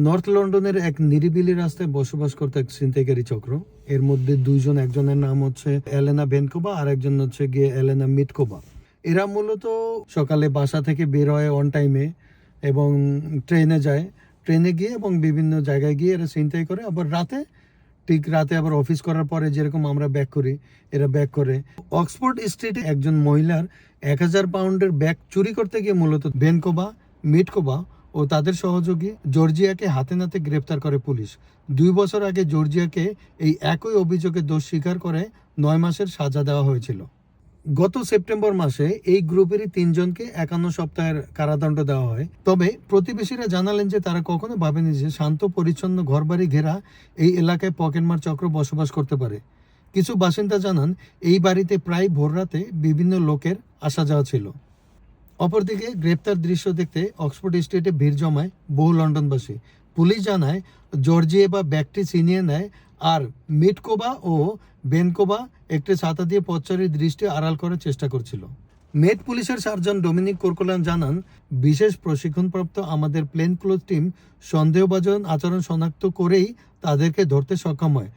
North লন্ডনের এক নিরিবিলি রাস্তায় বসবাস করতে এক ছিনতাইকারী চক্র। এর মধ্যে একজনের নাম হচ্ছে এলেনা বেনকোবা আর একজন হচ্ছে গিয়ে এলেনা মিটকোবা। এরা মূলত সকালে বাসা থেকে বের হয় অন টাইমে এবং ট্রেনে যায়। ট্রেনে গিয়ে এবং বিভিন্ন জায়গায় গিয়ে এরা ছিনতাই করে, আবার রাতে আবার অফিস করার পরে যেরকম আমরা ব্যাক করি, এরা ব্যাক করে। অক্সফোর্ড স্ট্রিটে একজন মহিলার 1000 পাউন্ডের ব্যাগ চুরি করতে গিয়ে মূলত বেনকোবা, মিটকোবা ও তাদের সহযোগী জর্জিয়াকে হাতে নাতে গ্রেপ্তার করে পুলিশ। 2 বছর আগে জর্জিয়াকে এই একই অভিযোগে দোষ স্বীকার করে 9 মাসের সাজা দেওয়া হয়েছিল। গত সেপ্টেম্বর মাসে এই গ্রুপেরই 3 জনকে 51 সপ্তাহের কারাদণ্ড দেওয়া হয়। তবে প্রতিবেশীরা জানালেন যে তারা কখনো ভাবেনি যে শান্ত পরিচ্ছন্ন ঘরবাড়ি ঘেরা এই এলাকায় পকেটমার চক্র বসবাস করতে পারে। কিছু বাসিন্দা জানান এই বাড়িতে প্রায় ভোররাতে বিভিন্ন লোকের আসা যাওয়া ছিল। অপরদিকে গ্রেপ্তার দৃশ্য দেখতে অক্সফোর্ড স্ট্রিটে ভিড় জমায় বহু লন্ডনবাসী। পুলিশ জানায় জর্জিয়া বা ব্যাগটি ছিনিয়ে নেয়, আর মিটকোবা ও বেনকোবা একটি ছাতা দিয়ে পথচারীর দৃষ্টি আড়াল করার চেষ্টা করছিল। মেট পুলিশের সার্জন ডোমিনিক কোরকোলান জানান, বিশেষ প্রশিক্ষণপ্রাপ্ত আমাদের প্লেন ক্লোথ টিম সন্দেহভাজন আচরণ শনাক্ত করেই তাদেরকে ধরতে সক্ষম হয়।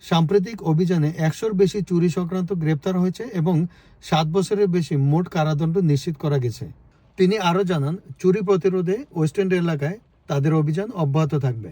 সাম্প্রতিক অভিযানে 100-র বেশি চুরি সংক্রান্ত গ্রেপ্তার হয়েছে এবং 7 বছরের বেশি মোট কারাদণ্ড নিশ্চিত করা গেছে। তিনি আরও জানান, চুরি প্রতিরোধে ওয়েস্ট এন্ড এলাকায় তাদের অভিযান অব্যাহত থাকবে।